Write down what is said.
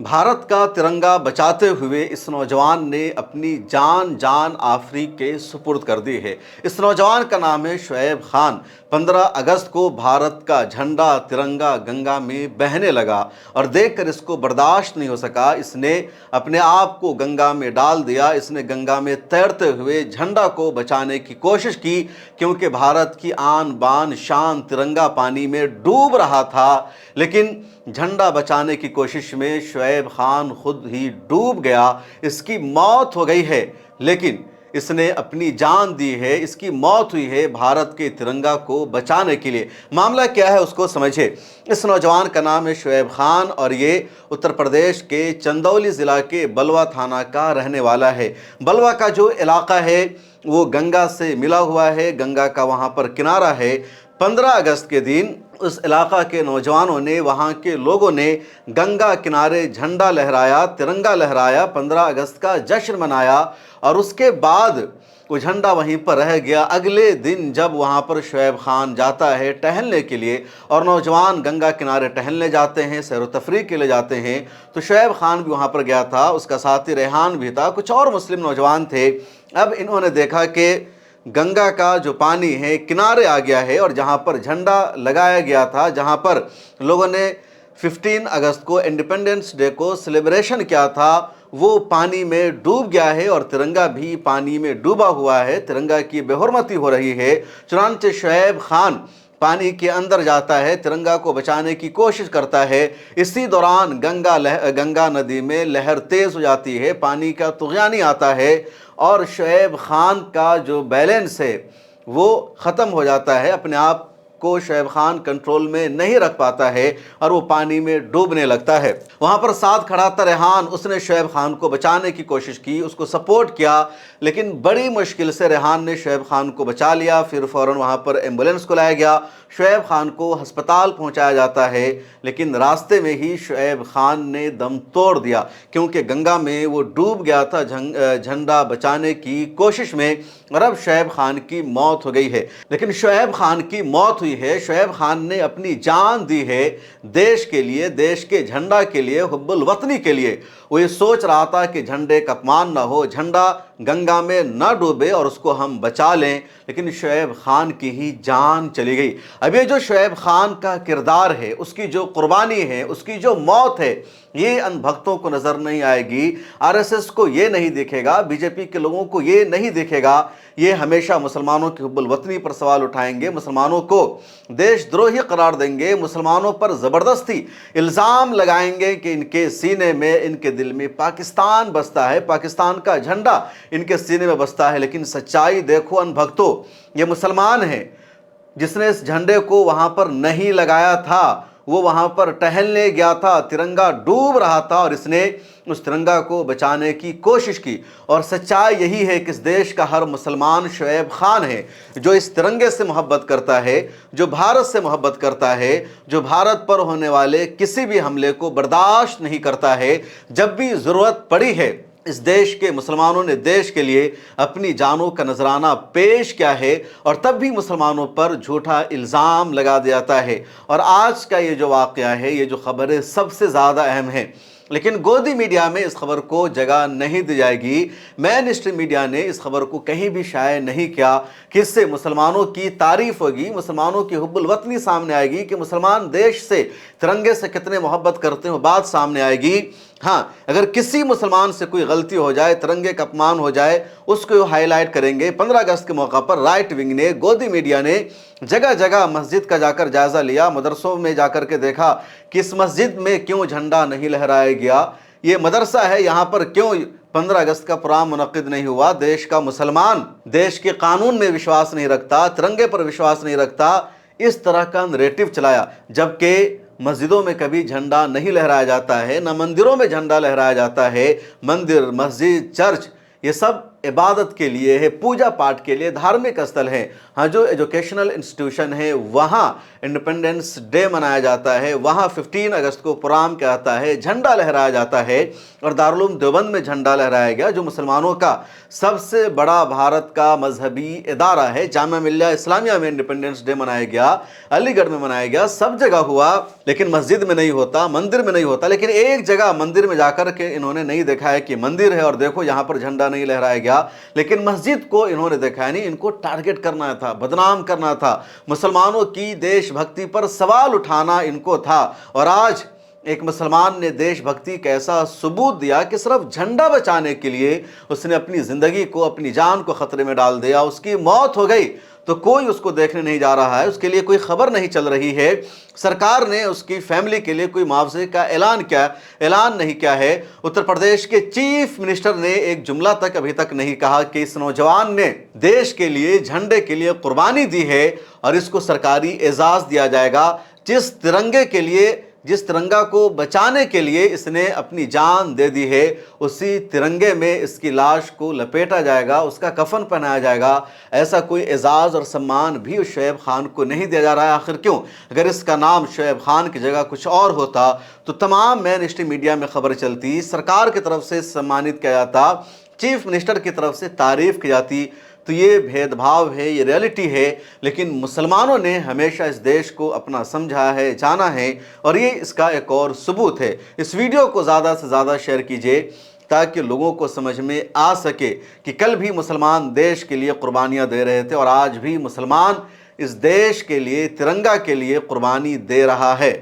भारत का तिरंगा बचाते हुए इस नौजवान ने अपनी जान आफरी के सुपुर्द कर दी है। इस नौजवान का नाम है शुएब खान। 15 अगस्त को भारत का झंडा तिरंगा गंगा में बहने लगा और देखकर इसको बर्दाश्त नहीं हो सका। इसने अपने आप को गंगा में डाल दिया। इसने गंगा में तैरते हुए झंडा को बचाने की कोशिश की, क्योंकि भारत की आन बान शान तिरंगा पानी में डूब रहा था। लेकिन झंडा बचाने की कोशिश में शुएब खान खुद ही डूब गया। इसकी मौत हो गई है, लेकिन इसने अपनी जान दी है। इसकी मौत हुई है भारत के तिरंगा को बचाने के लिए। मामला क्या है उसको समझे। इस नौजवान का नाम है शुएब खान और ये उत्तर प्रदेश के चंदौली ज़िला के बलवा थाना का रहने वाला है। बलवा का जो इलाका है वो गंगा से मिला हुआ है, गंगा का वहाँ पर किनारा है। 15 अगस्त के दिन उस इलाका के नौजवानों ने, वहाँ के लोगों ने गंगा किनारे झंडा लहराया, तिरंगा लहराया, 15 अगस्त का जश्न मनाया और उसके बाद वो झंडा वहीं पर रह गया। अगले दिन जब वहाँ पर शुएब खान जाता है टहलने के लिए, और नौजवान गंगा किनारे टहलने जाते हैं, सैर व तफरीह के लिए जाते हैं, तो शुएब खान भी वहाँ पर गया था, उसका साथी रेहान भी था, कुछ और मुस्लिम नौजवान थे। अब इन्होंने देखा कि गंगा का जो पानी है किनारे आ गया है और जहाँ पर झंडा लगाया गया था, जहाँ पर लोगों ने 15 अगस्त को इंडिपेंडेंस डे को सेलिब्रेशन किया था, वो पानी में डूब गया है और तिरंगा भी पानी में डूबा हुआ है। तिरंगा की बेहुरमती हो रही है। चुनांचे शुएब खान पानी के अंदर जाता है, तिरंगा को बचाने की कोशिश करता है। इसी दौरान गंगा नदी में लहर तेज़ हो जाती है, पानी का तुग़यानी आता है और शुएब खान का जो बैलेंस है वो ख़त्म हो जाता है। अपने आप को शुएब खान कंट्रोल में नहीं रख पाता है और वो पानी में डूबने लगता है। वहाँ पर साथ खड़ा था रेहान, उसने शुएब खान को बचाने की कोशिश की, उसको सपोर्ट किया, लेकिन बड़ी मुश्किल से रेहान ने शुएब खान को बचा लिया। फिर फ़ौरन वहाँ पर एम्बुलेंस को लाया गया, शुएब खान को अस्पताल पहुँचाया जाता है, लेकिन रास्ते में ही शुएब खान ने दम तोड़ दिया, क्योंकि गंगा में वो डूब गया था झंडा बचाने की कोशिश में, और अब शुएब खान की मौत हो गई है। लेकिन शुएब खान की मौत हुई है, शुएब खान ने अपनी जान दी है देश के लिए, देश के झंडा के लिए, हुब्बुल वतनी के लिए। वो ये सोच रहा था कि झंडे का अपमान ना हो, झंडा गंगा में ना डूबे और उसको हम बचा लें, लेकिन शुएब खान की ही जान चली गई। अब ये जो शुएब खान का किरदार है, उसकी जो कुर्बानी है, उसकी जो मौत है, ये अनभक्तों को नज़र नहीं आएगी, आरएसएस को ये नहीं दिखेगा, बीजेपी के लोगों को ये नहीं दिखेगा। ये हमेशा मुसलमानों की हुब्बुल वतनी पर सवाल उठाएंगे, मुसलमानों को देशद्रोही करार देंगे, मुसलमानों पर ज़बरदस्ती इल्ज़ाम लगाएंगे कि इनके सीने में, इनके दिल में पाकिस्तान बसता है, पाकिस्तान का झंडा इनके सीने में बसता है। लेकिन सच्चाई देखो अनभक्तों, ये मुसलमान है जिसने इस झंडे को वहाँ पर नहीं लगाया था, वो वहाँ पर टहलने गया था, तिरंगा डूब रहा था और इसने उस तिरंगा को बचाने की कोशिश की। और सच्चाई यही है कि इस देश का हर मुसलमान शुएब खान है, जो इस तिरंगे से मोहब्बत करता है, जो भारत से मोहब्बत करता है, जो भारत पर होने वाले किसी भी हमले को बर्दाश्त नहीं करता है। जब भी ज़रूरत पड़ी है, इस देश के मुसलमानों ने देश के लिए अपनी जानों का नजराना पेश किया है, और तब भी मुसलमानों पर झूठा इल्ज़ाम लगा दिया जाता है। और आज का ये जो वाक़या है, ये जो ख़बर है, सबसे ज़्यादा अहम है, लेकिन गोदी मीडिया में इस खबर को जगह नहीं दी जाएगी। मेन स्ट्रीम मीडिया ने इस खबर को कहीं भी शाये नहीं किया कि इससे मुसलमानों की तारीफ़ होगी, मुसलमानों की हुब्बुल वतनी सामने आएगी कि मुसलमान देश से, तिरंगे से कितने मोहब्बत करते हो, बात सामने आएगी। हाँ, अगर किसी मुसलमान से कोई गलती हो जाए, तिरंगे का अपमान हो जाए, उसको हाईलाइट करेंगे। 15 अगस्त के मौका पर राइट विंग ने, गोदी मीडिया ने जगह जगह मस्जिद का जाकर जायज़ा लिया, मदरसों में जाकर के देखा कि इस मस्जिद में क्यों झंडा नहीं लहराया गया, ये मदरसा है, यहाँ पर क्यों 15 अगस्त का प्रोग्राम मुनक्किद नहीं हुआ। देश का मुसलमान देश के कानून में विश्वास नहीं रखता, तिरंगे पर विश्वास नहीं रखता, इस तरह का नरेटिव चलाया। जबकि मस्जिदों में कभी झंडा नहीं लहराया जाता है, न मंदिरों में झंडा लहराया जाता है। मंदिर, मस्जिद, चर्च, ये सब इबादत के लिए है, पूजा पाठ के लिए, धार्मिक स्थल है। हाँ, जो एजुकेशनल इंस्टीट्यूशन है वहाँ इंडिपेंडेंस डे मनाया जाता है, वहाँ 15 अगस्त को प्रोग्राम किया जाता है, झंडा लहराया जाता है। और दारुल उलूम देवबंद में झंडा लहराया गया, जो मुसलमानों का सबसे बड़ा भारत का मजहबी इदारा है। जामिया मिल्लिया इस्लामिया में इंडिपेंडेंस डे मनाया गया, अलीगढ़ में मनाया गया, सब जगह हुआ, लेकिन मस्जिद में नहीं होता, मंदिर में नहीं होता। लेकिन एक जगह मंदिर में जाकर के इन्होंने नहीं देखा है कि मंदिर है और देखो यहाँ पर झंडा नहीं लहराया गया, लेकिन मस्जिद को इन्होंने देखा है नहीं। इनको टारगेट करना था, बदनाम करना था, मुसलमानों की देशभक्ति पर सवाल उठाना इनको था। और आज एक मुसलमान ने देशभक्ति का ऐसा सबूत दिया कि सिर्फ झंडा बचाने के लिए उसने अपनी ज़िंदगी को, अपनी जान को ख़तरे में डाल दिया। उसकी मौत हो गई तो कोई उसको देखने नहीं जा रहा है, उसके लिए कोई खबर नहीं चल रही है। सरकार ने उसकी फैमिली के लिए कोई मुआवजे का ऐलान नहीं किया है। उत्तर प्रदेश के चीफ मिनिस्टर ने एक जुमला तक अभी तक नहीं कहा कि इस नौजवान ने देश के लिए, झंडे के लिए कुर्बानी दी है और इसको सरकारी एजाज़ दिया जाएगा। जिस तिरंगा को बचाने के लिए इसने अपनी जान दे दी है, उसी तिरंगे में इसकी लाश को लपेटा जाएगा, उसका कफन पहनाया जाएगा। ऐसा कोई एजाज़ और सम्मान भी उस शुएब खान को नहीं दिया जा रहा है। आखिर क्यों? अगर इसका नाम शुएब खान की जगह कुछ और होता तो तमाम मेन स्ट्रीम मीडिया में खबर चलती, सरकार की तरफ से सम्मानित किया जाता, चीफ मिनिस्टर की तरफ से तारीफ़ की जाती। तो ये भेदभाव है, ये रियलिटी है। लेकिन मुसलमानों ने हमेशा इस देश को अपना समझा है, जाना है, और ये इसका एक और सबूत है। इस वीडियो को ज़्यादा से ज़्यादा शेयर कीजिए ताकि लोगों को समझ में आ सके कि कल भी मुसलमान देश के लिए कुर्बानियाँ दे रहे थे और आज भी मुसलमान इस देश के लिए, तिरंगा के लिए कुर्बानी दे रहा है।